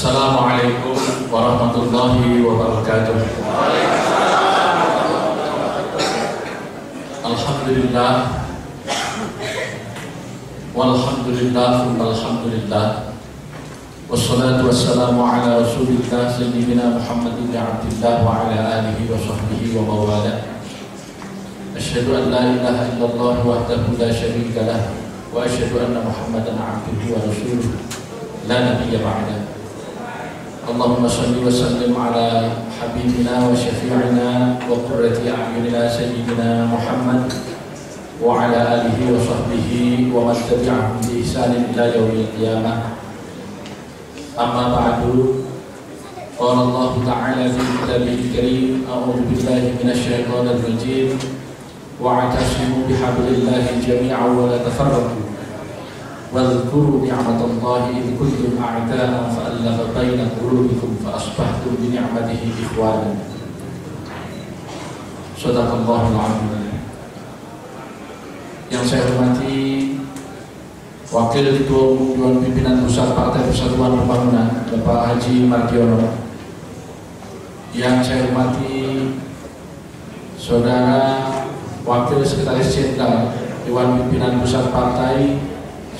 Assalamualaikum warahmatullahi wabarakatuh. Alhamdulillah, walhamdulillah, alhamdulillah. Wassalatu wassalamu ala rasulillah sayyidina Muhammad ibn Abdillah wa ala alihi wa sahbihi wa mawala. Asyhadu an la ilaha illallah wahdahu la syarika lah wa asyhadu anna Muhammadan abduhu wa rasuluh la nabiyya ba'dah. Allahumma salli wa sallim ala habibina wa syafi'ina wa qurrati a'yunina sayyidina Muhammad wa ala alihi wa sahbihi wa man tabi'ahum bi ihsanin ila yaumil qiyamah. Amma ba'du. Qala Allah ta'ala fi kitabihil karim, a'udzu billahi minasy syaithanir rajim. Wa'tasimu bihablillahi jami'an wa la tafarraqu. Wadhkuru ni'matallahi idh kuntum a'da'an fa'alafa baina qulubikum fa asbahtum bi ni'matihi ikhwanan. Shadaqallahul 'azim. Yang saya hormati Wakil Ketua Umum Dewan Pimpinan Pusat Partai Persatuan Pembangunan Bapak Haji Mardiono. Yang saya hormati Saudara Wakil Sekretaris Jenderal Dewan Pimpinan Pusat Partai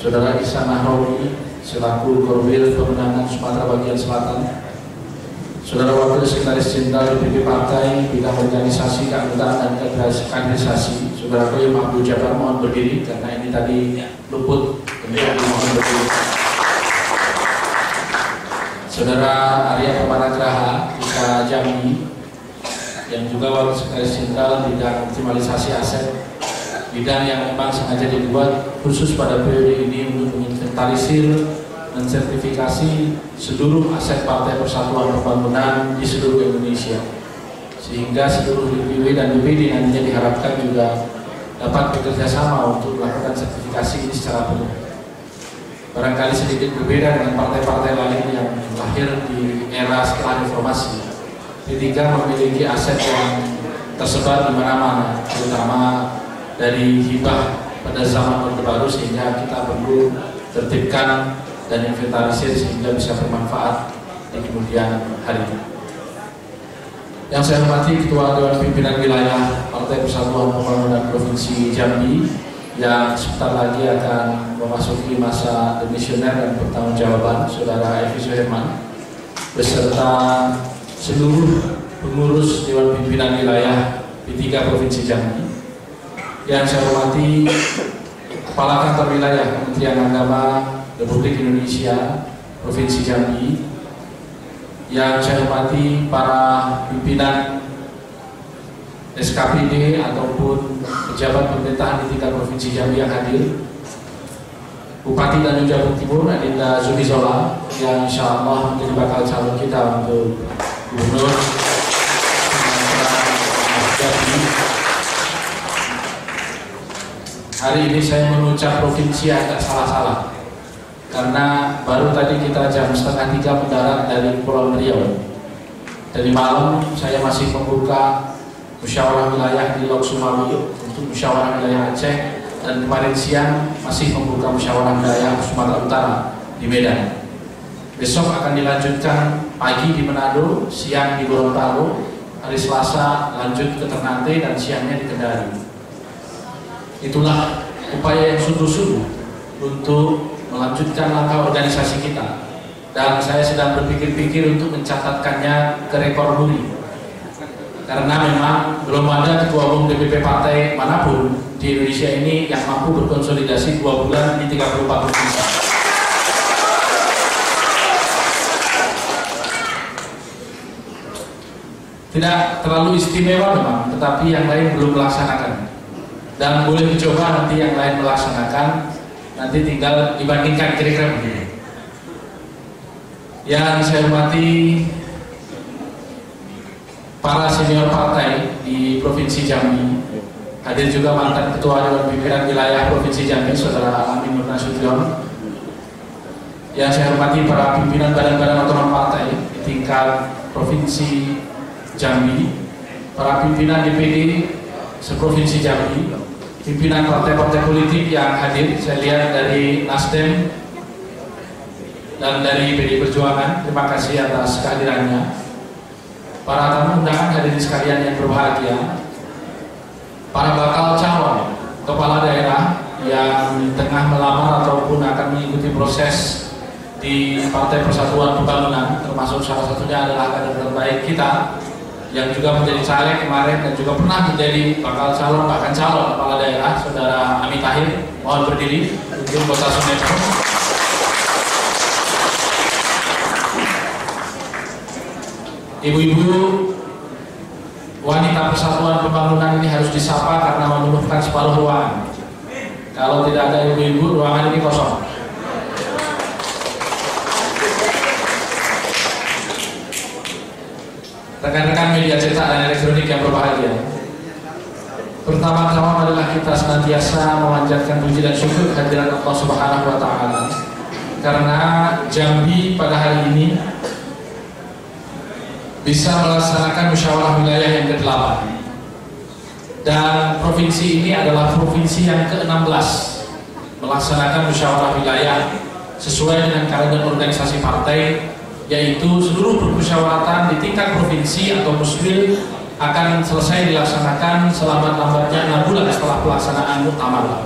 Saudara Ihsan Nahrawi selaku Korwil Pemenangan Sumatera Bagian Selatan, Saudara Wakil Sekretaris Jenderal DPP Partai Bidang Organisasi Keanggotaan dan Kaderisasi, Saudara Koyum Abdul Jabbar, mohon berdiri karena ini tadi luput. Mohon berdiri. Saudara Arya Permanagraha Ika Jambi yang juga Wakil Sekretaris Jenderal Bidang Optimalisasi Aset, bidang yang memang sengaja dibuat khusus pada periode ini untuk menginventarisir dan sertifikasi seluruh aset Partai Persatuan Pembangunan di seluruh Indonesia, sehingga seluruh DPW dan DPD nantinya diharapkan juga dapat bekerja sama untuk melakukan sertifikasi ini secara penuh. Barangkali sedikit berbeda dengan partai-partai lain yang lahir di era setelah reformasi. P3 memiliki aset yang tersebar di mana-mana, terutama dari hibah pada zaman Orde Baru, sehingga kita perlu tertibkan dan inventarisir sehingga bisa bermanfaat di kemudian hari. Yang saya hormati Ketua Dewan Pimpinan Wilayah Partai Persatuan Pembangunan Provinsi Jambi yang sebentar lagi akan memasuki masa demisioner dan pertanggungjawaban, Saudara Evi Suherman, beserta seluruh pengurus Dewan Pimpinan Wilayah P3 Provinsi Jambi. Yang saya hormati Kepala Kantor Wilayah Kementerian Agama Republik Indonesia Provinsi Jambi. Yang saya hormati para pimpinan SKPD ataupun pejabat pemerintahan di tingkat Provinsi Jambi yang hadir, Bupati Tanjung Jabung Timur Adinda Zumi Zola yang insya Allah menjadi bakal calon kita untuk Gubernur Jambi. Hari ini saya mengucap provinsi agak salah-salah karena baru tadi kita jam 2:30 mendarat dari Pulau Riau. Dari malam saya masih membuka musyawarah wilayah di Lok Sumawi untuk musyawarah wilayah Aceh, dan kemarin siang masih membuka musyawarah wilayah Sumatera Utara di Medan. Besok akan dilanjutkan pagi di Manado, siang di Gorontalo, hari Selasa lanjut ke Ternate, dan siangnya di Kendari. Itulah upaya yang sungguh-sungguh untuk melanjutkan langkah organisasi kita, dan saya sedang berpikir-pikir untuk mencatatkannya ke rekor muri, karena memang belum ada ketua umum DPP partai manapun di Indonesia ini yang mampu berkonsolidasi 2 bulan di 34 provinsi. Tidak terlalu istimewa memang, tetapi yang lain belum melaksanakan. Dan boleh dicoba nanti yang lain melaksanakan, nanti tinggal dibandingkan kira-kira begini. Yang saya hormati para senior partai di Provinsi Jambi, hadir juga mantan Ketua Dewan Pimpinan Wilayah Provinsi Jambi, Saudara Amin Nur Nasution. Yang saya hormati para pimpinan badan-badan otonom partai di tingkat Provinsi Jambi, para pimpinan DPD seprovinsi Jambi, pimpinan partai-partai politik yang hadir. Saya lihat dari Nasdem dan dari PDI Perjuangan, terima kasih atas kehadirannya. Para tamu undangan hadirin sekalian yang berbahagia, para bakal calon kepala daerah yang tengah melamar ataupun akan mengikuti proses di Partai Persatuan Pembangunan, termasuk salah satunya adalah kader terbaik kita yang juga menjadi caleg kemarin dan juga pernah menjadi bakal calon, bahkan calon kepala daerah, Saudara Ami Tahir. Mohon berdiri untuk Kota Sumeneb. Ibu-ibu wanita Persatuan Pembangunan ini harus disapa karena memenuhkan separuh ruangan. Kalau tidak ada ibu-ibu, ruangan ini kosong. Rekan-rekan media cetak dan elektronik yang berbahagia, pertama-tama adalah kita senantiasa memanjatkan puji dan syukur kehadiran Allah Subhanahu wa Ta'ala, karena Jambi pada hari ini bisa melaksanakan musyawarah wilayah yang ke-8, dan provinsi ini adalah provinsi yang ke-16 melaksanakan musyawarah wilayah sesuai dengan kalender organisasi partai, yaitu seluruh permusyawaratan di tingkat provinsi atau muswil akan selesai dilaksanakan selambat-lambatnya 6 bulan setelah pelaksanaan muktamar.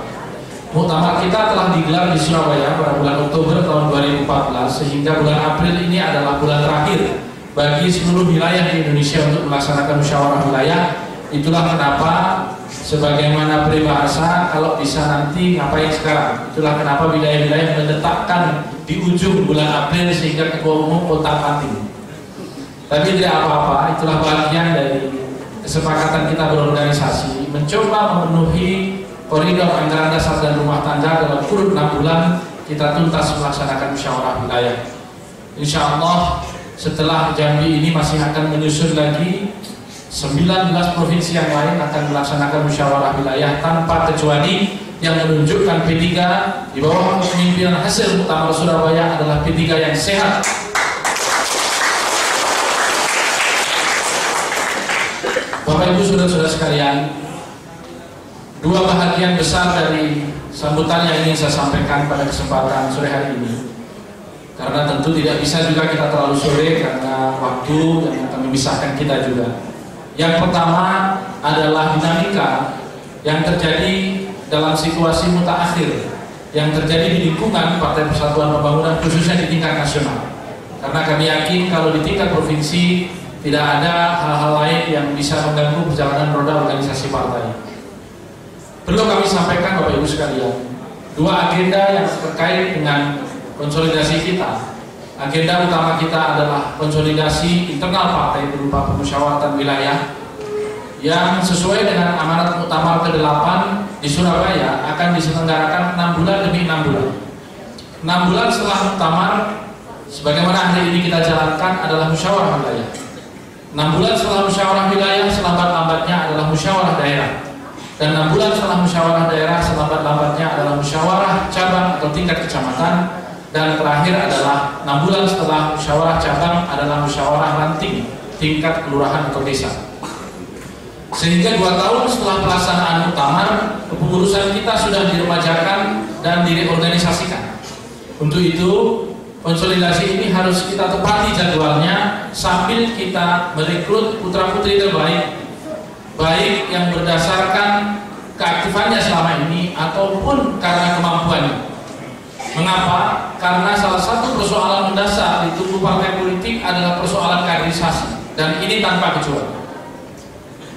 Muktamar kita telah digelar di Surabaya pada bulan Oktober tahun 2014, sehingga bulan April ini adalah bulan terakhir bagi seluruh wilayah di Indonesia untuk melaksanakan musyawarah wilayah. Itulah kenapa sebagaimana peribahasa, kalau bisa nanti ngapain sekarang. Itulah kenapa wilayah-wilayah menetapkan di ujung bulan April sehingga ketua umum kontak-kanting. Tapi tidak apa-apa, itulah bagian dari kesepakatan kita berorganisasi, mencoba memenuhi koridor anggaran dasar dan rumah tangga dalam kurun 6 bulan kita tuntas melaksanakan musyawarah wilayah. Insya Allah setelah Jambi ini masih akan menyusun lagi 19 provinsi yang lain akan melaksanakan musyawarah wilayah tanpa kecuali, yang menunjukkan P3 di bawah kepemimpinan hasil Muktamar Surabaya adalah P3 yang sehat. Bapak Ibu saudara-saudara sekalian, dua bahagian besar dari sambutan yang ingin saya sampaikan pada kesempatan sore hari ini, karena tentu tidak bisa juga kita terlalu sore karena waktu yang akan memisahkan kita juga. Yang pertama adalah dinamika yang terjadi dalam situasi mutaakhir yang terjadi di lingkungan Partai Persatuan Pembangunan, khususnya di tingkat nasional. Karena kami yakin kalau di tingkat provinsi tidak ada hal-hal lain yang bisa mengganggu perjalanan roda organisasi partai. Perlu kami sampaikan Bapak Ibu sekalian, dua agenda yang terkait dengan konsolidasi kita. Agenda utama kita adalah konsolidasi internal partai berupa permusyawaratan wilayah yang sesuai dengan amanat Muktamar ke-8 di Surabaya akan diselenggarakan 6 bulan demi 6 bulan. 6 bulan setelah Muktamar, sebagaimana hari ini kita jalankan, adalah musyawarah wilayah. 6 bulan setelah musyawarah wilayah, selambat-lambatnya adalah musyawarah daerah. Dan 6 bulan setelah musyawarah daerah, selambat-lambatnya adalah musyawarah cabang atau tingkat kecamatan. Dan terakhir adalah 6 bulan setelah musyawarah cabang adalah musyawarah ranting tingkat kelurahan atau desa. Sehingga 2 tahun setelah pelaksanaan muktamar, kepengurusan kita sudah diremajakan dan direorganisasikan. Untuk itu, konsolidasi ini harus kita tepati jadwalnya sambil kita merekrut putra-putri terbaik, baik yang berdasarkan keaktifannya selama ini ataupun karena kemampuannya. Mengapa? Karena salah satu persoalan mendasar di tubuh partai politik adalah persoalan kaderisasi, dan ini tanpa kecuali.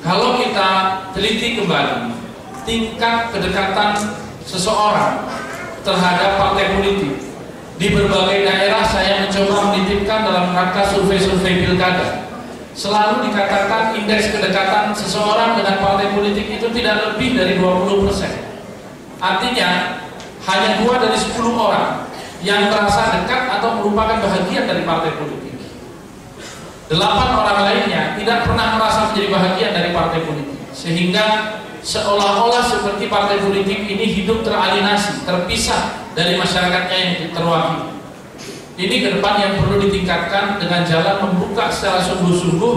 Kalau kita teliti kembali tingkat kedekatan seseorang terhadap partai politik di berbagai daerah, saya mencoba menitipkan dalam rangka survei-survei pilkada, selalu dikatakan indeks kedekatan seseorang dengan partai politik itu tidak lebih dari 20%. Artinya hanya 2 dari 10 orang yang merasa dekat atau merupakan bahagian dari partai politik. 8 orang lainnya tidak pernah merasa menjadi bahagian dari partai politik, sehingga seolah-olah seperti partai politik ini hidup teralienasi, terpisah dari masyarakatnya yang terwakili. Ini ke depan yang perlu ditingkatkan dengan jalan membuka secara sungguh-sungguh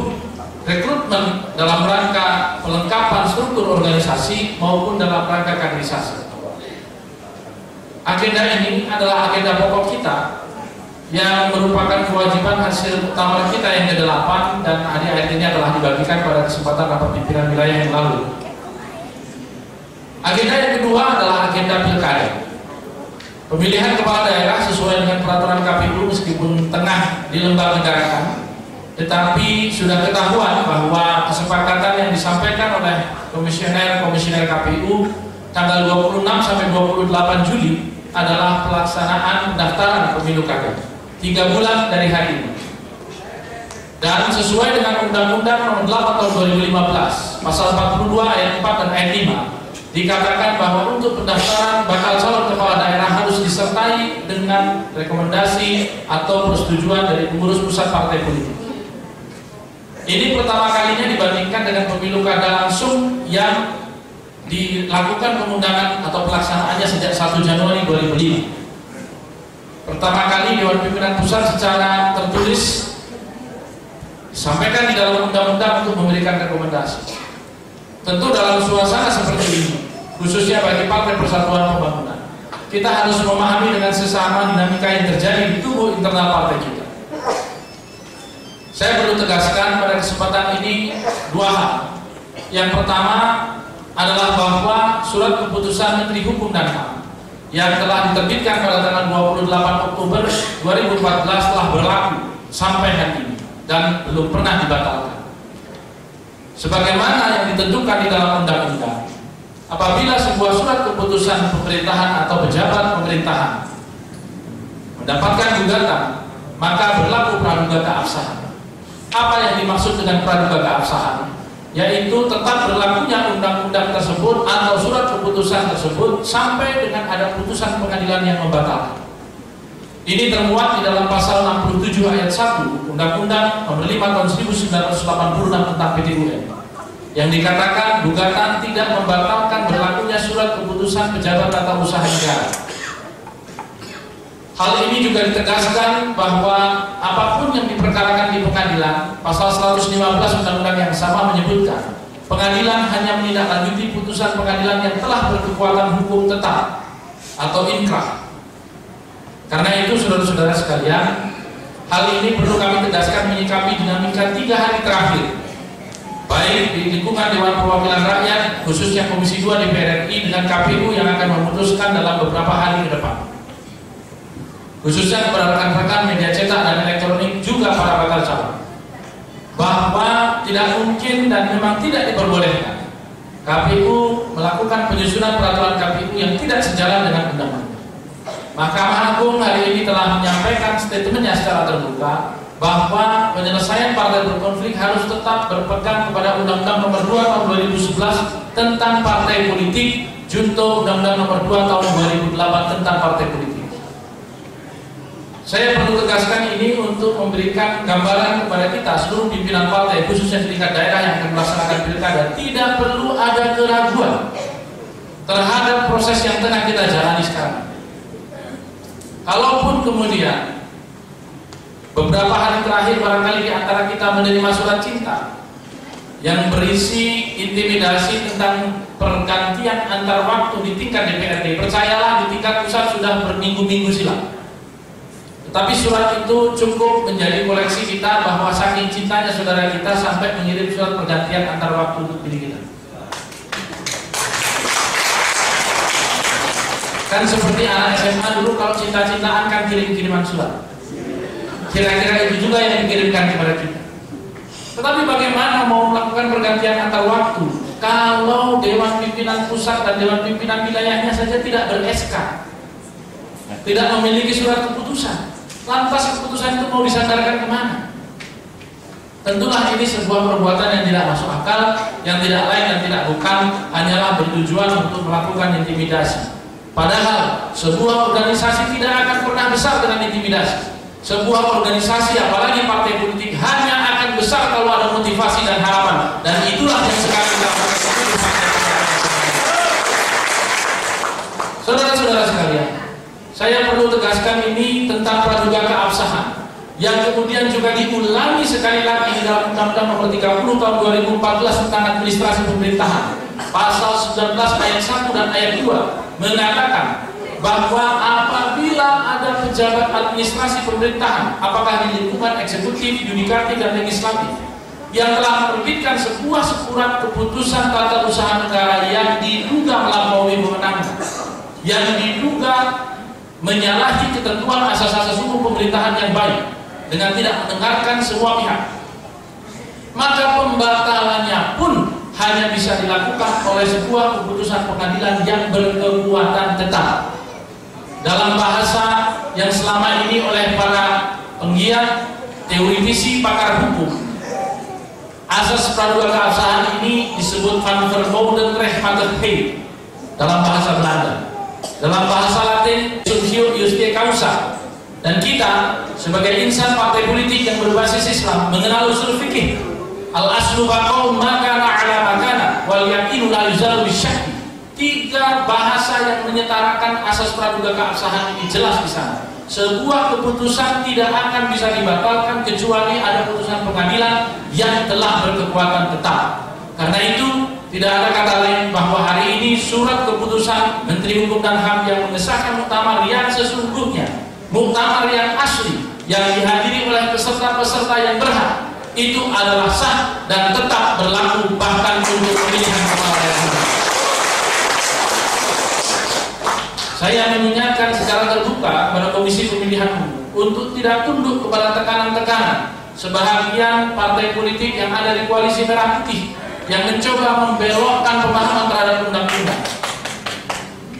rekrutmen dalam rangka pelengkapan struktur organisasi maupun dalam rangka kaderisasi. Agenda ini adalah agenda pokok kita yang merupakan kewajiban hasil muktamar kita yang ke-8 dan hari-hari ini telah dibagikan pada kesempatan rapat pimpinan wilayah yang lalu. Agenda yang kedua adalah agenda pilkada. Pemilihan kepala daerah sesuai dengan peraturan KPU meskipun tengah dilembagakan, tetapi sudah ketahuan bahwa kesepakatan yang disampaikan oleh komisioner KPU tanggal 26 sampai 28 Juli adalah pelaksanaan pendaftaran pemilu kada 3 bulan dari hari ini. Dan sesuai dengan Undang-Undang Nomor 8 Tahun 2015, Pasal 42 Ayat 4 dan Ayat 5, dikatakan bahwa untuk pendaftaran bakal calon kepala daerah harus disertai dengan rekomendasi atau persetujuan dari pengurus pusat partai politik. Ini pertama kalinya dibandingkan dengan pemilu kada langsung yang dilakukan pengundangan atau pelaksanaannya sejak 1 Januari 2005. Pertama kali Dewan Pimpinan Pusat secara tertulis disampaikan di dalam undang-undang untuk memberikan rekomendasi. Tentu dalam suasana seperti ini, khususnya bagi Partai Persatuan Pembangunan, kita harus memahami dengan sesama dinamika yang terjadi di tubuh internal partai kita. Saya perlu tegaskan pada kesempatan ini dua hal. Yang pertama adalah bahwa surat keputusan Menteri Hukum dan HAM yang telah diterbitkan pada tanggal 28 Oktober 2014 telah berlaku sampai hari ini dan belum pernah dibatalkan. Sebagaimana yang ditentukan di dalam undang-undang, apabila sebuah surat keputusan pemerintahan atau pejabat pemerintahan mendapatkan gugatan, maka berlaku praduga keabsahan. Apa yang dimaksud dengan praduga keabsahan? Yaitu tetap berlakunya undang-undang tersebut atau surat keputusan tersebut sampai dengan ada putusan pengadilan yang membatalkan. Ini termuat di dalam pasal 67 ayat 1 Undang-Undang Nomor 5 Tahun 1986 tentang PT-UN, yang dikatakan gugatan tidak membatalkan berlakunya surat keputusan pejabat tata usaha negara. Hal ini juga ditegaskan bahwa apapun yang diperkarakan di pengadilan, pasal 115 Undang-Undang yang sama menyebutkan pengadilan hanya menindaklanjuti putusan pengadilan yang telah berkekuatan hukum tetap atau inkrah. Karena itu, saudara-saudara sekalian, hal ini perlu kami tegaskan menyikapi dinamika 3 hari terakhir, baik di lingkungan Dewan Perwakilan Rakyat, khususnya Komisi 2 DPR RI dengan KPU yang akan memutuskan dalam beberapa hari ke depan. Khususnya kepada rekan-rekan media cetak dan elektronik juga para bakal calon, bahwa tidak mungkin dan memang tidak diperbolehkan KPU melakukan penyusunan peraturan KPU yang tidak sejalan dengan undang-undang. Mahkamah Agung hari ini telah menyampaikan statementnya secara terbuka bahwa penyelesaian partai berkonflik harus tetap berpegang kepada Undang-Undang Nomor 2 Tahun 2011 tentang partai politik, junto Undang-Undang Nomor 2 Tahun 2008 tentang partai politik. Saya perlu tegaskan ini untuk memberikan gambaran kepada kita seluruh pimpinan partai, khususnya di tingkat daerah yang akan melaksanakan pilkada, tidak perlu ada keraguan terhadap proses yang tengah kita jalani sekarang. Kalaupun kemudian beberapa hari terakhir barangkali di antara kita menerima surat cinta yang berisi intimidasi tentang pergantian antar waktu di tingkat DPRD, percayalah di tingkat pusat sudah berminggu-minggu silam. Tetapi surat itu cukup menjadi koleksi kita bahwa saking cintanya saudara kita sampai mengirim surat pergantian antar waktu untuk diri kita. Kan seperti anak SMA dulu kalau cinta-cintaan kan kirim-kiriman surat. Kira-kira itu juga yang dikirimkan kepada kita. Tetapi bagaimana mau melakukan pergantian antar waktu kalau Dewan Pimpinan Pusat dan Dewan Pimpinan Wilayahnya saja tidak ber-SK, tidak memiliki surat keputusan? Lantas keputusan itu mau disandarkan kemana? Tentulah ini sebuah perbuatan yang tidak masuk akal, yang tidak lain dan tidak bukan hanyalah bertujuan untuk melakukan intimidasi. Padahal sebuah organisasi tidak akan pernah besar dengan intimidasi. Sebuah organisasi, apalagi partai politik, hanya akan besar kalau ada motivasi dan harapan. Dan itulah yang sekarang kita lakukan. Saudara-saudara sekalian, saya perlu tegaskan ini tentang praduga keabsahan yang kemudian juga diulangi sekali lagi di dalam Undang-Undang Nomor 30 Tahun 2014 tentang administrasi pemerintahan. Pasal 19 ayat 1 dan ayat 2 mengatakan bahwa apabila ada pejabat administrasi pemerintahan, apakah di lingkungan eksekutif, yudikatif, dan legislatif, yang telah menerbitkan sebuah surat keputusan tata usaha negara yang diduga melampaui wewenang, yang diduga menyalahi ketentuan asas-asas hukum pemerintahan yang baik dengan tidak mendengarkan semua pihak, maka pembatalannya pun hanya bisa dilakukan oleh sebuah keputusan pengadilan yang berkekuatan tetap. Dalam bahasa yang selama ini oleh para penggiat teoritisi pakar hukum, asas praduga keabsahan ini disebut van verboden rechtmatigheid dalam bahasa Belanda. Dalam bahasa Latin, Assumptio Justitia Causa. Dan kita sebagai insan partai politik yang berbasis Islam mengenal usul fikih. Al-aslu baqaun makana ala makana wal yaqinu la yuzalu bisyakki. 3 bahasa yang menyetarakan asas praduga keabsahan ini jelas di sana. Sebuah keputusan tidak akan bisa dibatalkan kecuali ada putusan pengadilan yang telah berkekuatan tetap. Karena itu tidak ada kata lain bahwa hari ini surat keputusan Menteri Hukum dan HAM yang mengesahkan muktamar yang sesungguhnya, muktamar yang asli, yang dihadiri oleh peserta-peserta yang berhak, itu adalah sah dan tetap berlaku bahkan untuk pemilihan kepala daerah. Saya mengingatkan secara terbuka pada Komisi Pemilihan Umum untuk tidak tunduk kepada tekanan-tekanan sebahagian partai politik yang ada di koalisi merah putih yang mencoba membelokkan pemahaman terhadap undang-undang.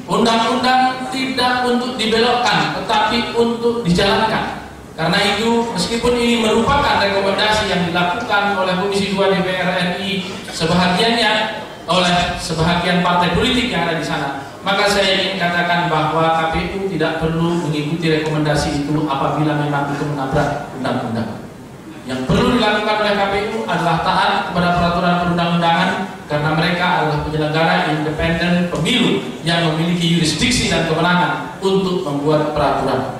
Undang-undang tidak untuk dibelokkan, tetapi untuk dijalankan. Karena itu, meskipun ini merupakan rekomendasi yang dilakukan oleh Komisi 2 DPR RI, sebahagiannya oleh sebahagian partai politik yang ada di sana, maka saya ingin katakan bahwa KPU tidak perlu mengikuti rekomendasi itu apabila memang itu menabrak undang-undang. Yang perlu dilakukan oleh KPU adalah taat kepada peraturan perundang-undangan, karena mereka adalah penyelenggara independen pemilu yang memiliki yurisdiksi dan kewenangan untuk membuat peraturan.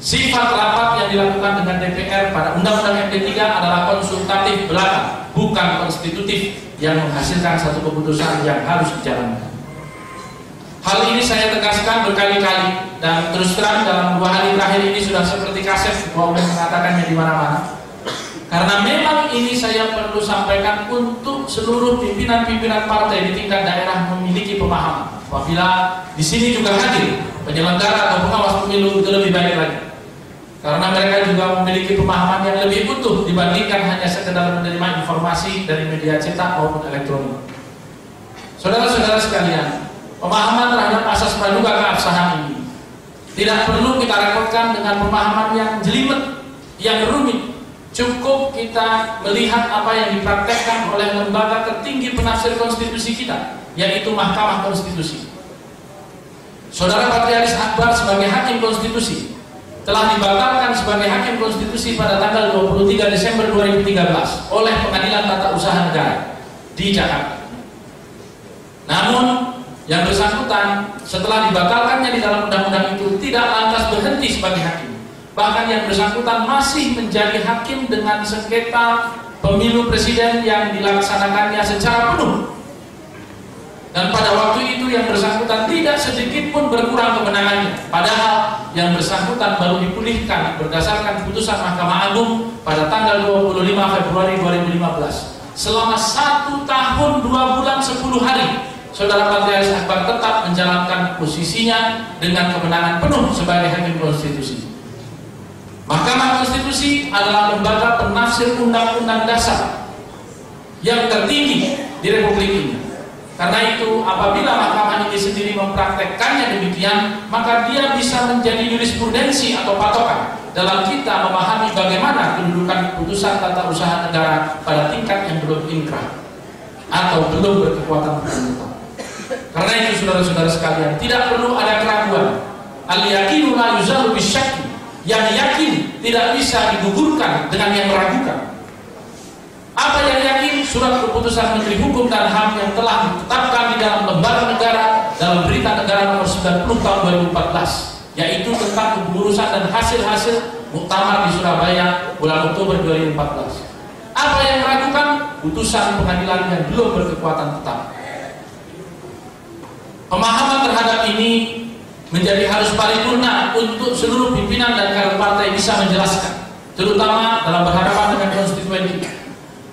Sifat rapat yang dilakukan dengan DPR pada Undang-Undang MD3 adalah konsultatif belaka, bukan konstitutif yang menghasilkan satu keputusan yang harus dijalankan. Hal ini saya tegaskan berkali-kali dan terus terang dalam 2 hari terakhir ini sudah seperti kaset Ketua Umum mengatakannya di mana-mana. Karena memang ini saya perlu sampaikan untuk seluruh pimpinan-pimpinan partai di tingkat daerah memiliki pemahaman. Apabila di sini juga hadir penyelenggara atau pengawas pemilu itu lebih baik lagi. Karena mereka juga memiliki pemahaman yang lebih utuh dibandingkan hanya sekedar menerima informasi dari media cetak maupun elektronik. Saudara-saudara sekalian, pemahaman terhadap asas praduga keabsahan ini tidak perlu kita repotkan dengan pemahaman yang jelimet, yang rumit. Cukup kita melihat apa yang dipraktekkan oleh lembaga tertinggi penafsir konstitusi kita, yaitu Mahkamah Konstitusi. Saudara Patrialis Akbar sebagai hakim konstitusi telah dibatalkan sebagai hakim konstitusi pada tanggal 23 Desember 2013 oleh Pengadilan Tata Usaha Negara di Jakarta. Namun yang bersangkutan setelah dibatalkannya di dalam undang-undang itu tidak lantas berhenti sebagai hakim. Bahkan yang bersangkutan masih menjadi hakim dengan sengketa pemilu presiden yang dilaksanakannya secara penuh. Dan pada waktu itu yang bersangkutan tidak sedikit pun berkurang kemenangannya. Padahal yang bersangkutan baru dipulihkan berdasarkan keputusan Mahkamah Agung pada tanggal 25 Februari 2015. Selama 1 tahun 2 bulan 10 hari, Saudara Patrialis Akbar tetap menjalankan posisinya dengan kemenangan penuh sebagai hakim konstitusi. Mahkamah Konstitusi adalah lembaga penafsir undang-undang dasar yang tertinggi di Republik ini. Karena itu apabila mahkamah ini sendiri mempraktekkannya demikian, maka dia bisa menjadi jurisprudensi atau patokan dalam kita memahami bagaimana kedudukan keputusan tata usaha negara pada tingkat yang belum inkrah atau belum berkekuatan hukum. Karena itu saudara-saudara sekalian, tidak perlu ada keraguan. Al-yaqinu la yuzalu bisyakki. Yang yakin tidak bisa digugurkan dengan yang meragukan. Apa yang yakin? Surat keputusan Menteri Hukum dan HAM yang telah ditetapkan di dalam lembaga negara dalam Berita Negara nomor 90 tahun 2014, yaitu tentang kepengurusan dan hasil-hasil muktamar di Surabaya bulan Oktober 2014. Apa yang meragukan? Putusan pengadilan yang belum berkekuatan tetap. Pemahaman terhadap ini menjadi harus paripurna untuk seluruh pimpinan dan kader partai bisa menjelaskan, terutama dalam berhadapan dengan konstituen kita.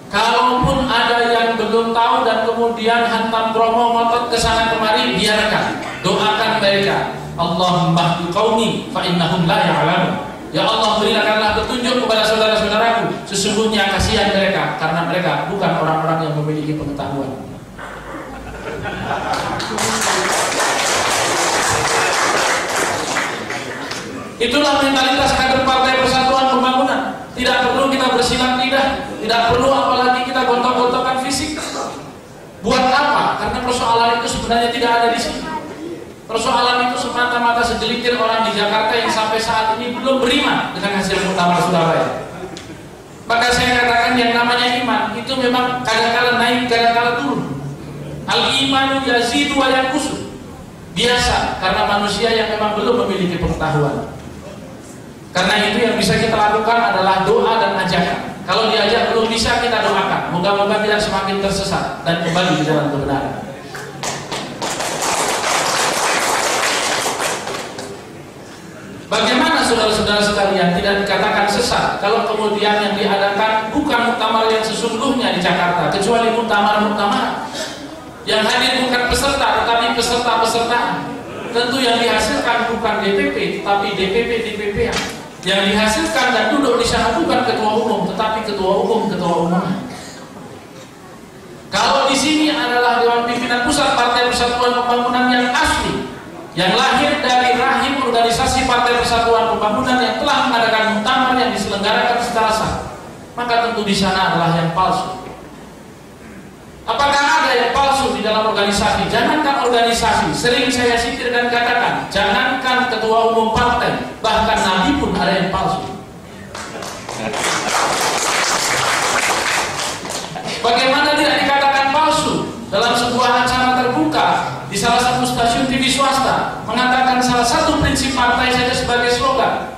Kalaupun ada yang belum tahu dan kemudian hantam promo ngotot ke sana kemari, biarkan, doakan mereka. Allahumma hdi qaumi fa innahum la ya'lamun. Ya Allah, berikanlah petunjuk kepada saudara-saudaraku, sesungguhnya kasihan mereka karena mereka bukan orang-orang yang memiliki pengetahuan. Itulah mentalitas kader Partai Persatuan Pembangunan. Tidak perlu kita bersilang lidah, tidak perlu apalagi kita gontok-gontokan fisik. Buat apa? Karena persoalan itu sebenarnya tidak ada di sini. Persoalan itu semata-mata segelintir orang di Jakarta yang sampai saat ini belum beriman dengan hasil muktamar Surabaya. Maka saya katakan yang namanya iman itu memang kadang-kala naik, kadang-kala turun. Al-imanu yazidu wa yanqusu. Biasa, karena manusia yang memang belum memiliki pengetahuan. Karena itu yang bisa kita lakukan adalah doa dan ajakan. Kalau diajak belum bisa, kita doakan. Moga-moga tidak semakin tersesat dan kembali di jalan kebenaran. Bagaimana saudara-saudara sekalian tidak dikatakan sesat kalau kemudian yang diadakan bukan muktamar yang sesungguhnya di Jakarta, kecuali muktamar-muktamar yang hadir bukan peserta tetapi peserta-peserta. Tentu yang dihasilkan bukan DPP tetapi DPP yang dihasilkan dan duduk di sana bukan ketua umum tetapi ketua umum. Kalau di sini adalah Dewan Pimpinan Pusat Partai Persatuan Pembangunan yang asli, yang lahir dari rahim organisasi Partai Persatuan Pembangunan yang telah mengadakan muktamar yang diselenggarakan secara sah, maka tentu di sana adalah yang palsu. Apakah ada yang palsu di dalam organisasi? Jangankan organisasi, sering saya sindir dan katakan, jangankan ketua umum partai, bahkan nabi pun ada yang palsu. Bagaimana tidak dikatakan palsu? Dalam sebuah acara terbuka di salah satu stasiun TV swasta mengatakan salah satu prinsip partai saja sebagai slogan.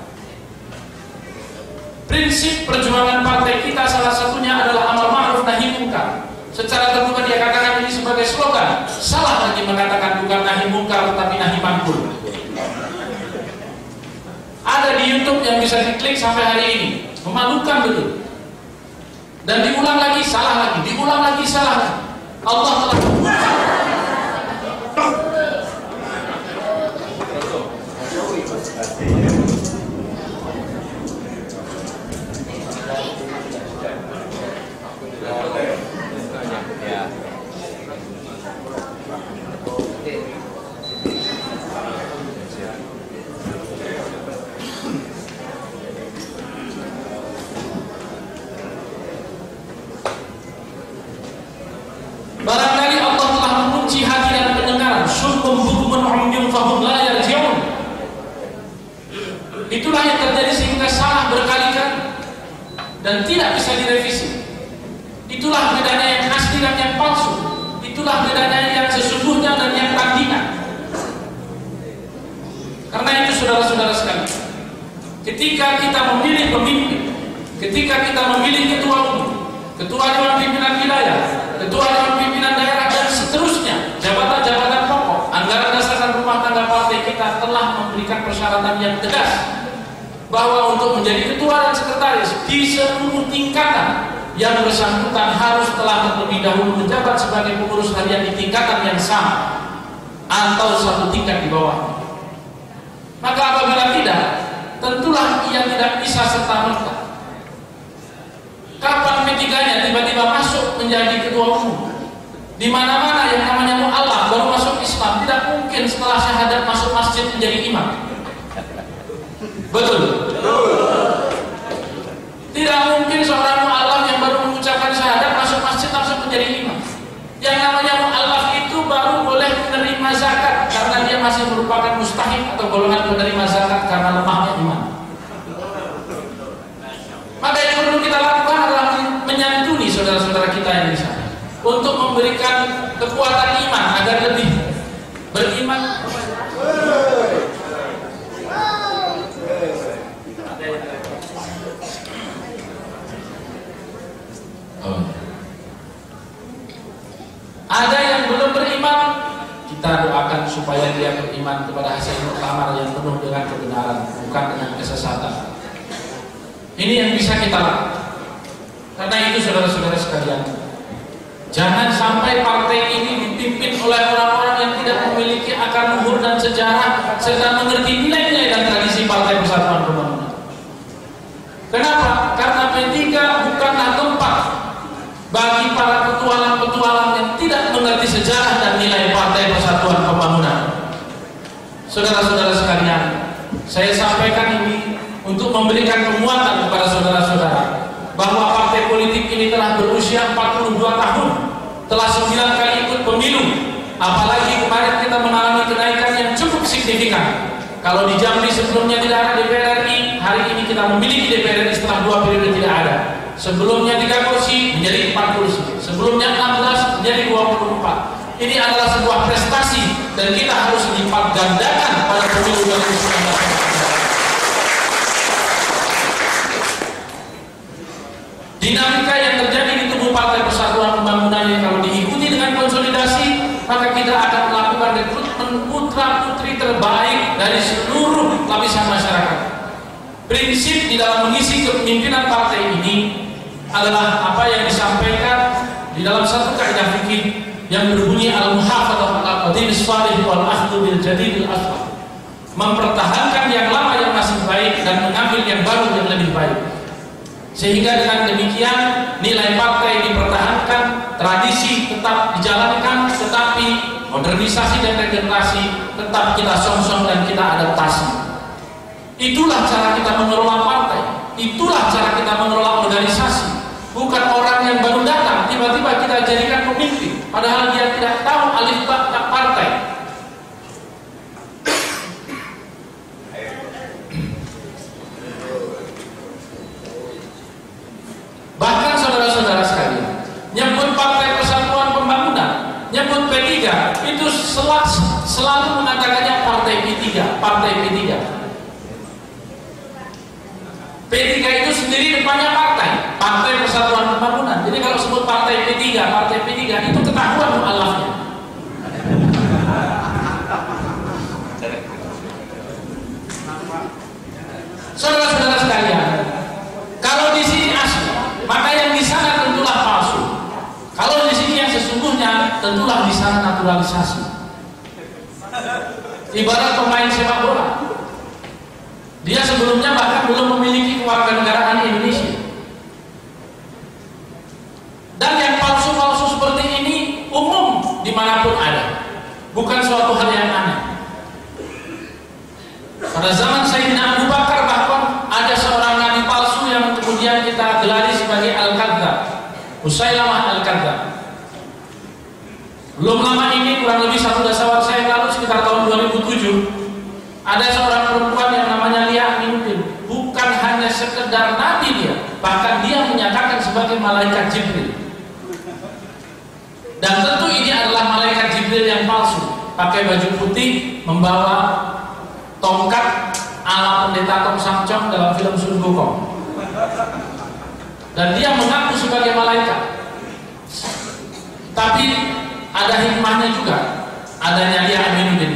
Prinsip perjuangan partai kita salah satunya adalah amal ma'ruf nahi munkar. Secara terbuka dia katakan ini sebagai slogan. Salah lagi mengatakan bukan nahi munkar tetapi nahi mankul. Ada di YouTube yang bisa diklik sampai hari ini. Memalukan betul. Dan diulang lagi, salah lagi, diulang lagi, salah lagi. Allah telah barangkali Allah telah mengunci hati dan pendengaran. Summun bukmun umyun fahum la yarji'un. Itulah yang terjadi sehingga salah berkali-kali dan tidak bisa direvisi. Itulah bedanya yang asli dan yang palsu. Itulah bedanya yang sesungguhnya dan yang tandingan. Karena itu saudara-saudara sekalian, ketika kita memilih pemimpin, ketika kita memilih ketua umum, ketua dewan pimpinan wilayah, ketua dewan pimpinan daerah dan seterusnya, jabatan-jabatan pokok, anggaran dasar dan rumah tangga partai kita telah memberikan persyaratan yang tegas bahwa untuk menjadi ketua dan sekretaris di seluruh tingkatan yang bersangkutan harus telah terlebih dahulu menjabat sebagai pengurus harian di tingkatan yang sama atau satu tingkat di bawah. Maka apabila tidak, tentulah ia tidak bisa serta-merta. Kapan ketiganya tiba-tiba masuk menjadi ketua umum? Di mana-mana yang namanya mu'alaf baru masuk Islam, tidak mungkin setelah syahadat masuk masjid menjadi imam. Betul? Tidak mungkin seorang mu'alaf yang baru mengucapkan syahadat masuk masjid langsung menjadi imam. Yang namanya mu'alaf itu baru boleh menerima zakat karena dia masih merupakan mustahik atau golongan penerima zakat karena lemahnya iman. Maka yang perlu kita lakukan adalah menyantuni saudara-saudara kita yang di sana untuk memberikan kekuatan iman agar lebih beriman. Ada yang belum beriman, kita doakan supaya dia beriman kepada hasil muktamar yang penuh dengan kebenaran, bukan dengan kesesatan. Ini yang bisa kita lakukan. Karena itu saudara-saudara sekalian, jangan sampai partai ini dipimpin oleh orang-orang yang tidak memiliki akar luhur dan sejarah serta mengerti nilai-nilai dan tradisi Partai Persatuan Pembangunan. Kenapa? Karena P3 bukanlah tempat bagi para petualang-petualang yang tidak mengerti sejarah dan nilai Partai Persatuan Pembangunan. Saudara-saudara sekalian, saya sampaikan ini untuk memberikan penguatan kepada saudara-saudara bahwa partai politik ini telah berusia 42 tahun, telah 9 kali ikut pemilu, apalagi kemarin kita mengalami kenaikan yang cukup signifikan. Kalau di Jambi sebelumnya tidak ada DPR RI, hari ini kita memiliki DPR RI setelah 2 periode tidak ada. Sebelumnya 3 kursi menjadi 4 kursi, sebelumnya 16 menjadi 24. Ini adalah sebuah prestasi dan kita harus lipat gandakan pada pemilu 2019. Dinamika yang terjadi di tubuh Partai Persatuan Pembangunan yang kalau diikuti dengan konsolidasi, maka kita akan melakukan rekrutmen putra-putri terbaik dari seluruh lapisan masyarakat. Prinsip di dalam mengisi kepemimpinan partai ini adalah apa yang disampaikan di dalam satu kaidah fikih yang berbunyi al-muhafadzah al-qadim as-salih wal akhdhu bil jadid al-aslah. Mempertahankan yang lama yang masih baik dan mengambil yang baru yang lebih baik. Sehingga dengan demikian nilai partai dipertahankan, tradisi tetap dijalankan, tetapi modernisasi dan regenerasi tetap kita song-song dan kita adaptasi. Itulah cara kita mengelola partai, itulah cara kita mengelola organisasi. Bukan orang yang baru datang tiba-tiba kita jadikan pemimpin, padahal dia tidak tahu alif ba partai. Bahkan saudara-saudara sekalian, nyebut Partai Persatuan Pembangunan, nyebut P3, itu selalu mengatakannya Partai P3, Partai P3. P3 itu sendiri depannya partai, Partai Persatuan Pembangunan. Jadi kalau sebut Partai P3, Partai P3 itu ketahuan mu'alafnya. Saudara-saudara sekalian, kalau di sini asli, maka yang di sana tentulah palsu. Kalau di sini yang sesungguhnya, tentulah di sana naturalisasi. Ibarat pemain sepak bola, dia sebelumnya bahkan belum memiliki kewarganegaraan Indonesia. Dan yang palsu-palsu seperti ini umum dimanapun ada, bukan suatu hal yang aneh. Pada zaman Sayyidina Abu Bakar bahkan ada seorang nabi palsu yang kemudian kita gelari sebagai Al-Kadzdzab, Musailamah Al-Kadzdzab. Belum lama ini, kurang lebih 1 dasawarsa yang lalu, sekitar tahun 2007, ada seorang perempuan yang namanya Lia Aminuddin. Bukan hanya sekedar nabi dia, bahkan dia menyatakan sebagai malaikat Jibril. Dan tentu ini adalah malaikat Jibril yang palsu, pakai baju putih, membawa tongkat ala pendeta Tom Samcong dalam film Sun Gokong. Dan dia mengaku sebagai malaikat. Tapi ada hikmahnya juga adanya Lia Aminuddin,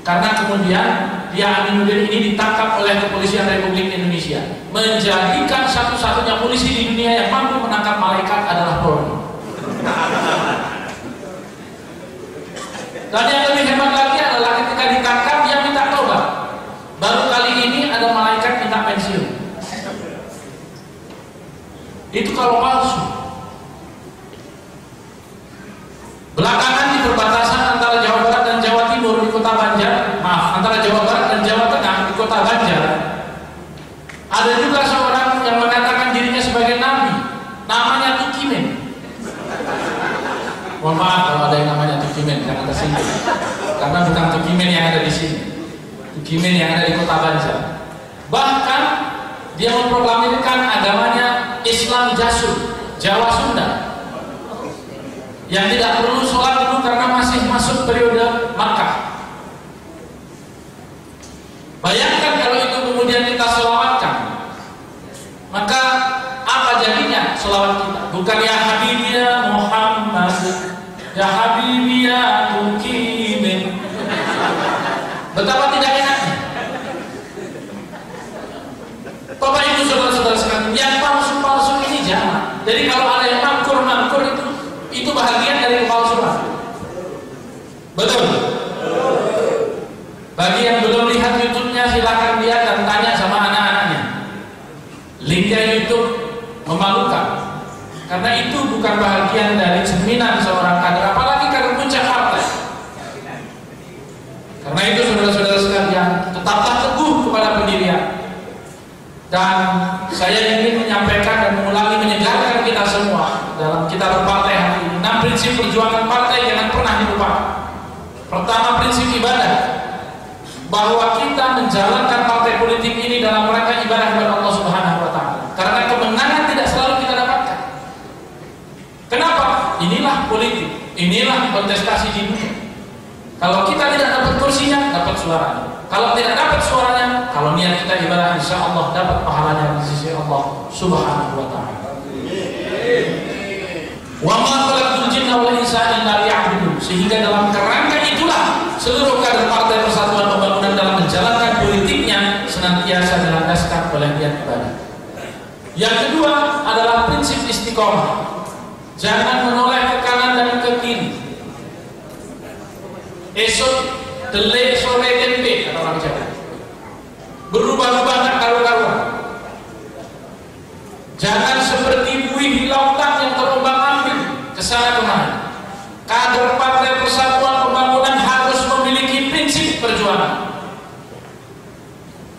karena kemudian Lia Aminuddin ini ditangkap oleh Kepolisian Republik Indonesia, menjadikan satu-satunya polisi di dunia yang mampu menangkap malaikat adalah Polri. Dan yang lebih hebat lagi adalah ketika ditangkap dia minta tobat. Baru kali ini ada malaikat minta pensiun. Itu kalau palsu. Belakangan di perbatasan antara Jawa Barat dan Jawa Timur di Kota Banjar, antara Jawa Barat dan Jawa Tengah di Kota Banjar, ada juga seorang yang mengatakan dirinya sebagai nabi, namanya Tukimen. Mohon maaf kalau ada yang namanya Tukimen, jangan tersinggung, karena bukan Tukimen yang ada di sini, Tukimen yang ada di Kota Banjar. Bahkan dia memproklamirkan agamanya Islam Jasud, Jawa Sunda, yang tidak perlu sholat dulu karena masih masuk periode Makkah. Bayangkan kalau itu kemudian kita sholawatkan, maka apa jadinya sholawat kita? Bukan ya Habibi ya Muhammad, ya Habibi ya Tukimin, Betapa tidak enaknya. Bapak Ibu saudara-saudara sekalian, yang palsu-palsu ini jangan. Jadi kalau ada yang mangkur itu bahagian dari kepalsuan. Betul. Bagi yang belum lihat YouTube-nya, silakan lihat dan tanya sama anak-anaknya. Linknya YouTube memalukan. Karena itu bukan bahagian dari cerminan seorang kader, apalagi kader puncak partai. Karena itu saudara-saudara sekalian, tetaplah teguh kepada pendirian. Dan saya ingin menyampaikan dan mengulangi, menyegarkan kita semua dalam kita berpartai hari ini. 6 prinsip perjuangan partai jangan pernah dilupakan. Pertama, prinsip ibadah, bahwa kita menjalankan partai politik ini dalam rangka ibadah kepada Allah Subhanahu wa Ta'ala. Karena kemenangan tidak selalu kita dapatkan. Kenapa? Inilah politik, inilah kontestasi di dunia. Kalau kita tidak dapat kursinya, dapat suaranya. Kalau tidak dapat suaranya, kalau niat kita ibadah, insya Allah dapat pahalanya di sisi Allah Subhanahu wa Ta'ala. Wa ma khalaqtul jinna wal insa illa liya'budun. Sehingga dalam kerangka itulah seluruh kader Partai Persatuan Pembangunan dalam menjalankan politiknya senantiasa dilandaskan oleh niat ibadah. Yang kedua adalah prinsip istiqomah. Jangan menoleh ke kanan dan ke kiri. Esok delek sore tempe, kata orang Jawa. Berubah-ubah tak karu-karuan. Jangan seperti buih di lautan yang terombang-ambing kesana kemana. Kader Partai Persatuan Pembangunan harus memiliki prinsip perjuangan.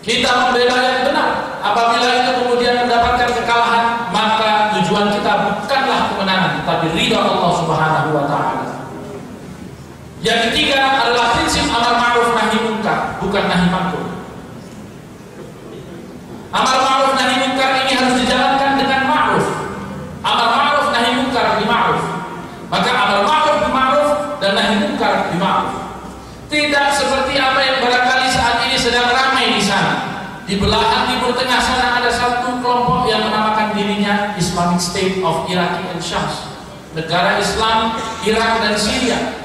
Kita membela yang benar. Apabila itu kemudian mendapatkan kekalahan, maka tujuan kita bukanlah kemenangan, tetapi ridha Allah Subhanahu wa Ta'ala. Yang ketiga adalah prinsip amar ma'ruf nahi munkar, bukan nahi mangkur. Amar ma'ruf nahi munkar ini harus dijalankan dengan ma'ruf. Amar ma'ruf nahi munkar bi ma'ruf. Maka amar ma'ruf bi ma'ruf dan nahi munkar bi ma'ruf. Tidak seperti apa yang barangkali saat ini sedang ramai di sana. Di belahan timur tengah sana ada satu kelompok yang menamakan dirinya Islamic State of Iraq and Shams, negara Islam Irak dan Syria,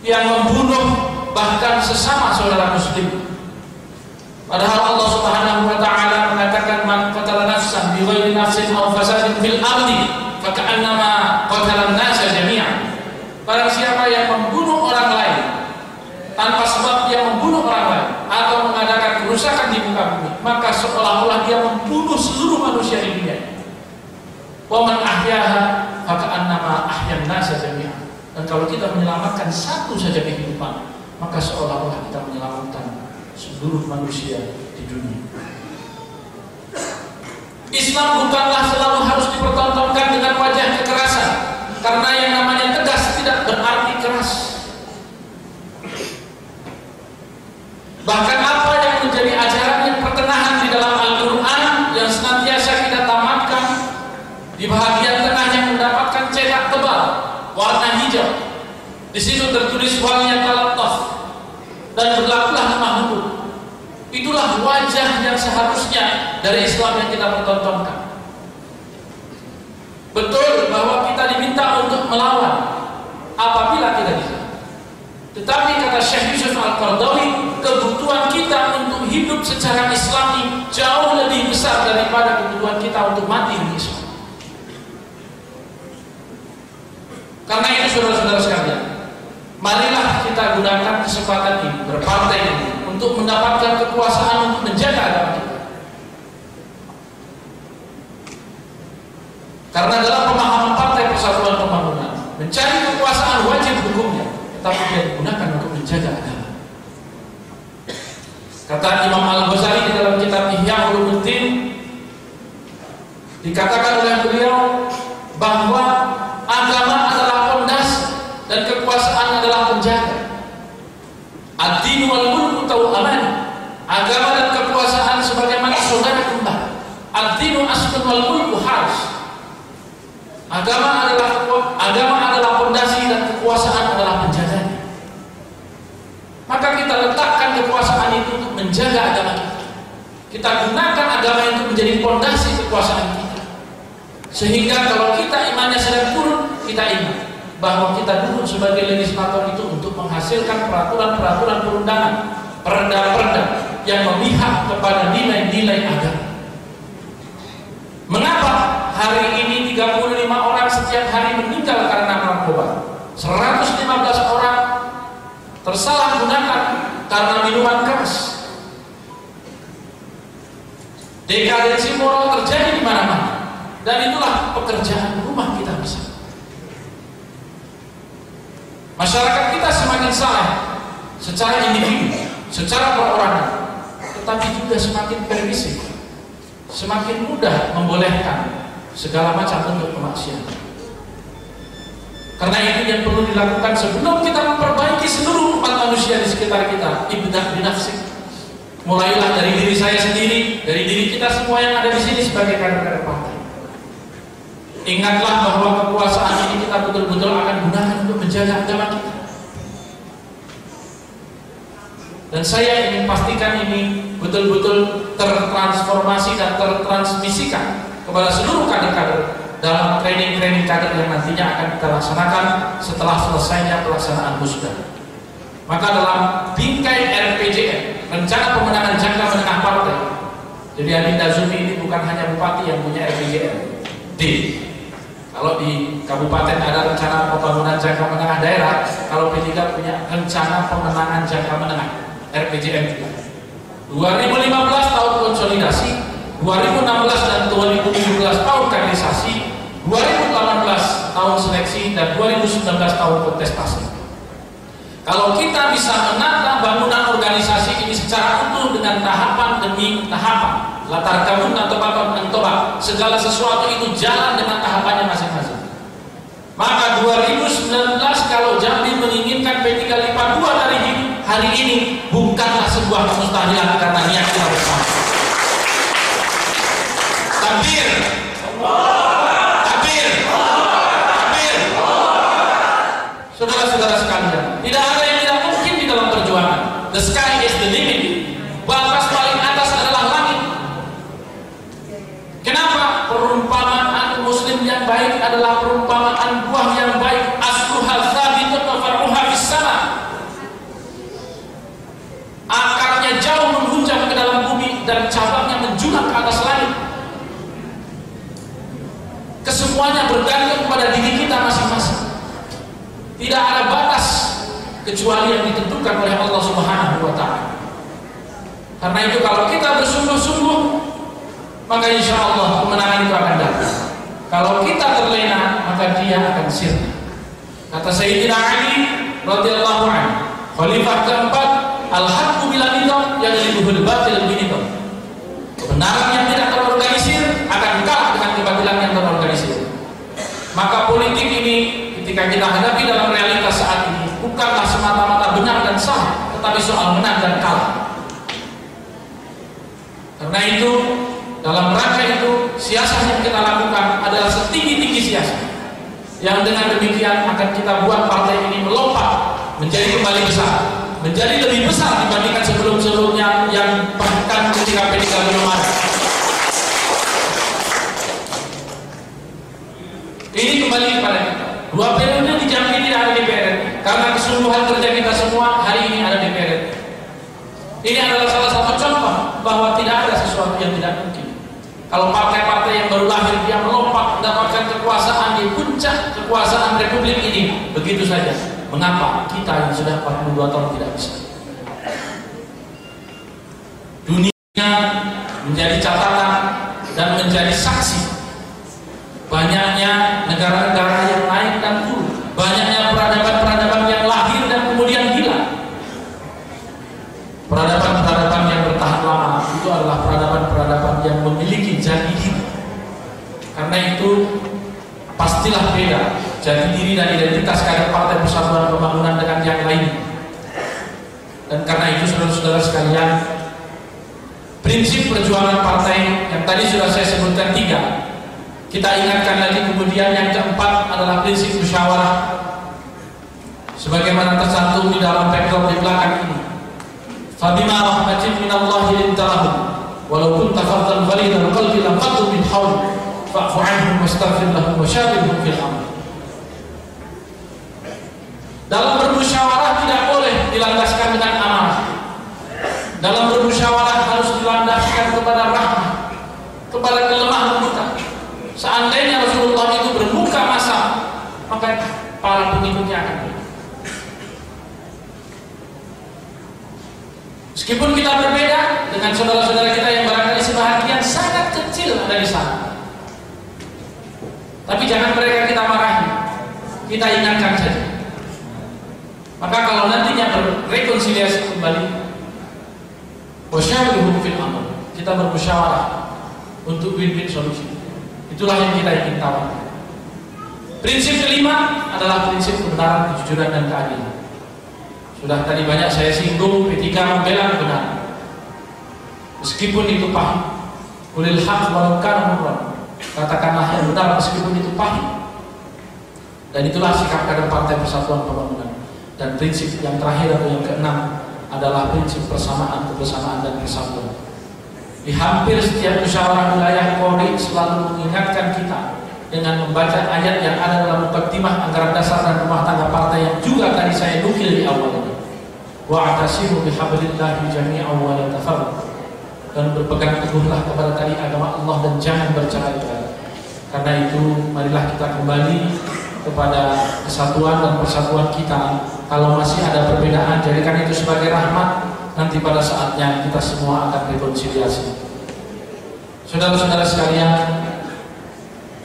yang membunuh bahkan sesama saudara muslim. Padahal Allah Subhanahu wa Ta'ala mengatakan, man qatala nafsan bi ghairi nafsin aw fasadin fil ardi faka'annama qatala an-nasa jami'an. Barang siapa yang membunuh orang lain tanpa sebab dia membunuh orang lain atau mengadakan kerusakan di muka bumi, maka seolah-olah dia membunuh seluruh manusia di dunia. Wa man ahyaha faka'annama ahyan nasa jami'an. Dan kalau kita menyelamatkan satu saja kehidupan, maka seolah-olah kita menyelamatkan seluruh manusia di dunia. Islam bukanlah selalu harus dipertontonkan dengan wajah kekerasan, karena yang namanya tegas tidak berarti keras. Bahkan apa yang menjadi ajaran yang pertengahan di dalam Al-Quran yang senantiasa kita tamatkan, di bahagian tengah yang mendapatkan cetak tebal warna hijau, di situ tertulis wal yatalattaf dan berlakulah lemah lembut. Itulah wajah yang seharusnya dari Islam yang kita pertontonkan. Betul bahwa kita diminta untuk melawan apabila tidak bisa. Tetapi kata Syekh Yusuf Al-Qaradawi, kebutuhan kita untuk hidup secara Islami jauh lebih besar daripada kebutuhan kita untuk mati di Islam. Karena itu saudara-saudara sekalian, marilah kita gunakan kesempatan ini, berpartai ini, untuk mendapatkan kekuasaan untuk menjaga agama kita. Karena dalam pemahaman Partai Persatuan Pembangunan, mencari kekuasaan wajib hukumnya, tetapi dia digunakan untuk menjaga agama. Kata Imam Al-Ghazali di dalam kitab Ihya Ulumuddin, dikatakan oleh beliau bahwa agama adalah pondasi dan kekuasaan adalah penjaga. Ad-din wal mulku taw'aman. Agama dan kekuasaan sebagaimana saudara kembar. Ad-dinu aslun wal mulku haris. Agama adalah pondasi dan kekuasaan adalah penjaganya. Maka kita letakkan kekuasaan itu untuk menjaga agama kita. Kita gunakan agama itu menjadi pondasi kekuasaan kita. Sehingga kalau kita imannya sedang turun, kita ingat bahwa kita duduk sebagai legislator itu untuk menghasilkan peraturan-peraturan perundangan perda-perda yang memihak kepada nilai-nilai agama. Mengapa hari ini 35 orang setiap hari meninggal karena narkoba, 115 orang tersalahgunakan karena minuman keras? Dekadensi moral terjadi di mana-mana, dan itulah pekerjaan rumah kita bersama. Masyarakat kita semakin saleh secara individu, secara perorangan, tetapi juga semakin permisif, semakin mudah membolehkan segala macam bentuk kemaksiatan. Karena itu yang perlu dilakukan sebelum kita memperbaiki seluruh umat manusia di sekitar kita, ibda' binafsik. Mulailah dari diri saya sendiri, dari diri kita semua yang ada di sini sebagai kader-kader partai. Ingatlah bahwa kekuasaan ini kita betul-betul akan gunakan untuk menjaga agama kita. Dan saya ingin pastikan ini betul-betul tertransformasi dan tertransmisikan kepada seluruh kader-kader dalam training-training kader yang nantinya akan kita laksanakan setelah selesainya pelaksanaan musda. Maka dalam bingkai RPJM, rencana pemenangan jangka menengah partai, jadi Adinda Zumi ini bukan hanya bupati yang punya RPJM D. Kalau di kabupaten ada rencana pembangunan jangka menengah daerah, kalau P3 punya rencana pemenangan jangka menengah RPJM juga. 2015 tahun konsolidasi, 2016 dan 2017 tahun kaderisasi, 2018 tahun seleksi, dan 2019 tahun kontestasi. Kalau kita bisa menata bangunan organisasi ini secara utuh dengan tahapan demi tahapan, latar kabun atau bapak mentobak, segala sesuatu itu jalan dengan tahapannya masing-masing. Maka 2019 kalau Jambi menginginkan P3 lipat 2 dari hari ini, bukanlah sebuah kemustahilan karena niat kita bersama. Takbir, takbir, takbir. Saudara-saudara sekalian, tidak ada yang tidak mungkin di dalam perjuangan. The sky is the limit. Batas paling atas adalah langit. Kenapa? Perumpamaan muslim yang baik adalah perumpamaan buah yang baik. Asluha tsabitun wa far'uha fis sama. Akarnya jauh menghunjam ke dalam bumi dan cabangnya menjulang ke atas langit. Kesemuanya bergantung pada diri kita masing-masing. Tidak ada batas kecuali yang ditentukan oleh Allah Subhanahu wa Ta'ala. Karena itu kalau kita bersungguh-sungguh, maka insya Allah kemenangan itu akan datang. Kalau kita terlena, maka dia akan sirna. Kata Sayyidina Ali radhiyallahu anhu, Khalifah keempat, al-haqqu bila nidam yaghlibuhul batil binidam. Kebenaran yang tidak terorganisir akan kalah dengan kebatilan yang terorganisir. Maka politik ini ketika kita hadapi dalam realitas saat ini bukanlah semata-mata benar dan salah, tetapi soal menang dan kalah. Karena itu dalam rangka itu siasat yang kita lakukan adalah setinggi-tinggi siasat yang dengan demikian akan kita buat partai ini melompat menjadi kembali besar, menjadi lebih besar dibandingkan sebelum-sebelumnya yang bahkan ketika P3 belum ada. Ini kembali kepada kita. 2 periode di Jambi tidak ada DPR karena kesungguhan kerja kita semua hari ini ada DPR. Ini adalah salah satu contoh bahwa tidak ada sesuatu yang tidak mungkin. Kalau partai-partai yang baru lahir dia melompat mendapatkan kekuasaan di puncak kekuasaan Republik ini begitu saja. Mengapa kita yang sudah 42 tahun tidak bisa? Dunia menjadi catatan dan menjadi saksi banyaknya negara-negara yang naik dan turun, banyaknya peradaban-peradaban yang lahir dan kemudian hilang. Peradaban-peradaban yang bertahan lama itu adalah peradaban-peradaban yang memiliki jati diri. Karena itu pastilah beda jati diri dan identitas kader Partai Persatuan Pembangunan dengan yang lain. Dan karena itu saudara-saudara sekalian, prinsip perjuangan partai yang tadi sudah saya sebutkan 3. Kita ingatkan lagi kemudian yang keempat adalah prinsip musyawarah sebagaimana tercantum di dalam background di belakang ini. Fabima rahmatin minallahi lintarahum walau kunta faddan ghalidhal qalbi lam faddu min hawlik fa'fu anhum wastaghfir lahum wasyawirhum fil amr. Dalam bermusyawarah tidak boleh dilandaskan dengan amarah. Meskipun kita berbeda dengan saudara-saudara kita yang barangkali sebahagian sangat kecil ada di sana, tapi jangan mereka kita marahi, kita ingatkan saja. Maka kalau nantinya berrekonsiliasi kembali, wasyawirhum fil amr, kita bermusyawarah untuk win-win solusi. Itulah yang kita ingin tawarkan. Prinsip kelima adalah prinsip kebenaran, kejujuran, dan keadilan. Sudah tadi banyak saya singgung, P3 membela benar, meskipun itu pahit. Qulil haq walau kana murran, katakanlah yang benar meskipun itu pahit. Dan itulah sikap kader Partai Persatuan Pembangunan. Dan prinsip yang terakhir atau yang keenam adalah prinsip persamaan, kebersamaan, dan persatuan. Di hampir setiap musyawarah wilayah Polri selalu mengingatkan kita dengan membaca ayat yang ada dalam mukadimah anggaran dasar dan rumah tangga partai yang juga tadi saya nukil di awal ini. Wa'tasimu bihablillahi jami'an wa la tafarraqu, dan berpegang teguhlah kepada tali agama Allah dan jangan bercerai-berai. Karena itu marilah kita kembali kepada kesatuan dan persatuan kita. Kalau masih ada perbedaan, jadikan itu sebagai rahmat. Nanti pada saatnya kita semua akan rekonsiliasi. Saudara-saudara sekalian,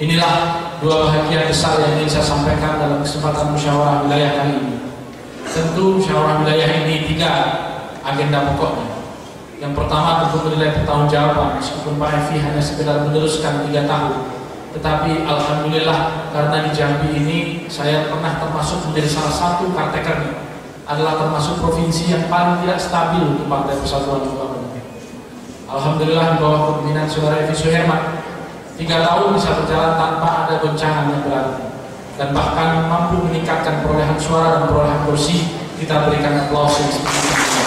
inilah dua bahagian besar yang ingin saya sampaikan dalam kesempatan musyawarah wilayah kali ini. Tentu musyawarah wilayah ini 3 agenda pokoknya. Yang pertama tentu menilai pertanggungjawaban, meskipun Pak Evi hanya sekedar meneruskan 3 tahun. Tetapi alhamdulillah karena di Jambi ini saya pernah termasuk menjadi salah satu caretaker, adalah termasuk provinsi yang paling tidak stabil untuk Partai Persatuan Pembangunan. Alhamdulillah di bawah kepemimpinan Saudara Evi Suherman 3 tahun bisa berjalan tanpa ada goncangan yang berarti, dan bahkan mampu meningkatkan perolehan suara dan perolehan kursi. Kita berikan aplaus yang setinggi-tingginya.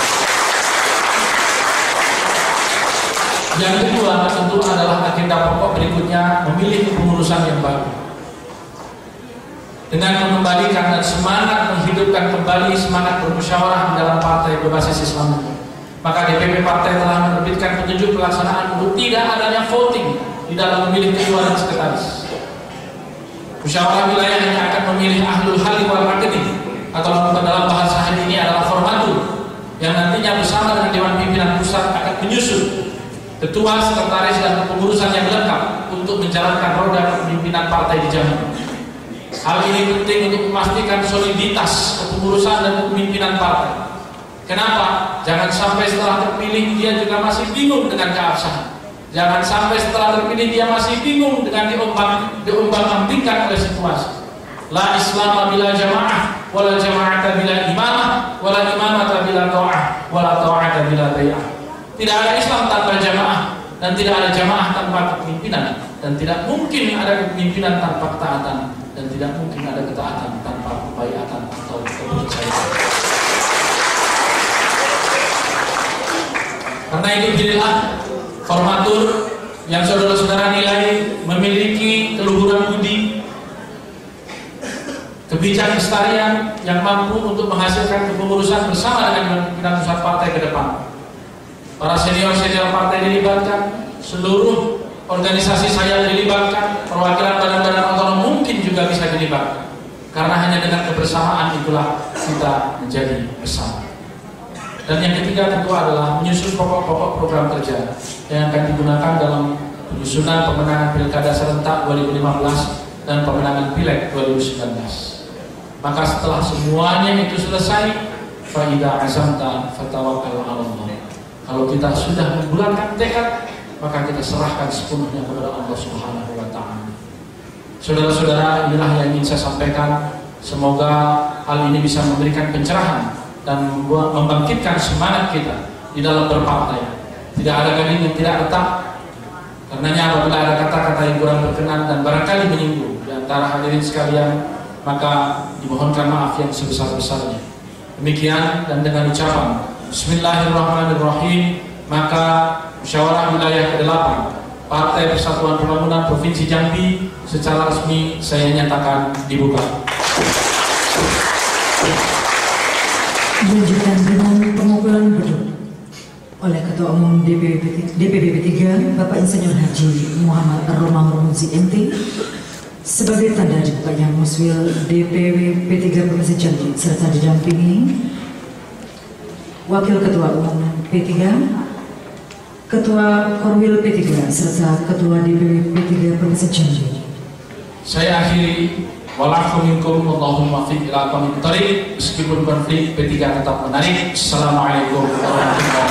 Yang kedua tentu adalah agenda pokok berikutnya, memilih kepengurusan yang baru dengan mengembalikan dan semangat menghidupkan kembali semangat bermusyawarah dalam partai berbasis Islam. Maka DPP partai telah menerbitkan petunjuk pelaksanaan untuk tidak adanya voting di dalam memilih ketua dan sekretaris. Musyawarah wilayah yang akan memilih ahlul hali wal aqdi, atau dalam bahasa hari ini adalah formatur, yang nantinya bersama dengan Dewan Pimpinan Pusat akan menyusun ketua, sekretaris, dan kepengurusan yang lengkap untuk menjalankan roda kepemimpinan partai di Jambi. Hal ini penting untuk memastikan soliditas kepengurusan dan kepemimpinan partai. Kenapa? Jangan sampai setelah terpilih dia juga masih bingung dengan keabsahan. Jangan sampai setelah terpilih dia masih bingung dengan diombang-ambingkan oleh situasi. La Islam bila jamaah, wala jama'ata bila imamah, wala imamata bila ta'ah, wala ta'ata bila bay'ah. Tidak ada Islam tanpa jamaah, dan tidak ada jamaah tanpa kepemimpinan, dan tidak mungkin ada kepemimpinan tanpa ketaatan, dan tidak mungkin ada ketaatan tanpa kebaiatan atau kepercayaan. Karena itu pilihlah formatur yang saudara-saudara nilai memiliki keluhuran budi, kebijakan kelestarian yang mampu untuk menghasilkan kepengurusan bersama dengan pimpinan pusat partai ke depan. Para senior-senior partai dilibatkan, seluruh organisasi saya dilibatkan, perwakilan badan-badan otonom mungkin juga bisa dilibatkan. Karena hanya dengan kebersamaan itulah kita menjadi bersama. Dan yang ketiga tentu adalah menyusun pokok-pokok program kerja yang akan digunakan dalam penyusunan pemenangan Pilkada serentak 2015 dan pemenangan Pileg 2019. Maka setelah semuanya itu selesai, fa idza azamta fatawakkal 'ala Allah. Kalau kita sudah membulatkan tekad, maka kita serahkan sepenuhnya kepada Allah Subhanahu wa taala. Saudara-saudara, inilah yang ingin saya sampaikan. Semoga hal ini bisa memberikan pencerahan dan membangkitkan semangat kita di dalam berpartai. Tidak ada gading yang tidak retak. Karenanya apabila ada kata-kata yang kurang berkenan dan barangkali menyinggung di antara hadirin sekalian, maka dimohonkan maaf yang sebesar-besarnya. Demikian, dan dengan ucapan Bismillahirrahmanirrahim, maka musyawarah wilayah ke-8 Partai Persatuan Pembangunan Provinsi Jambi secara resmi saya nyatakan dibuka. Dilanjutkan dengan pengumpulan beduk oleh Ketua Umum DPP 3 Bapak Insinyur Haji Muhammad Ar-Romahur Muzi MT sebagai tanda dibukanya Muswil DPP 3 Provinsi Jambi serta didampingi Wakil Ketua Umum P3, Ketua Korwil P3, serta Ketua DPW P3 Provinsi Jambi. Saya akhiri, walakum minkum Allahumma fiq ila aqwamit thoriq, meskipun konflik P3 tetap menarik. Assalamualaikum warahmatullahi wabarakatuh.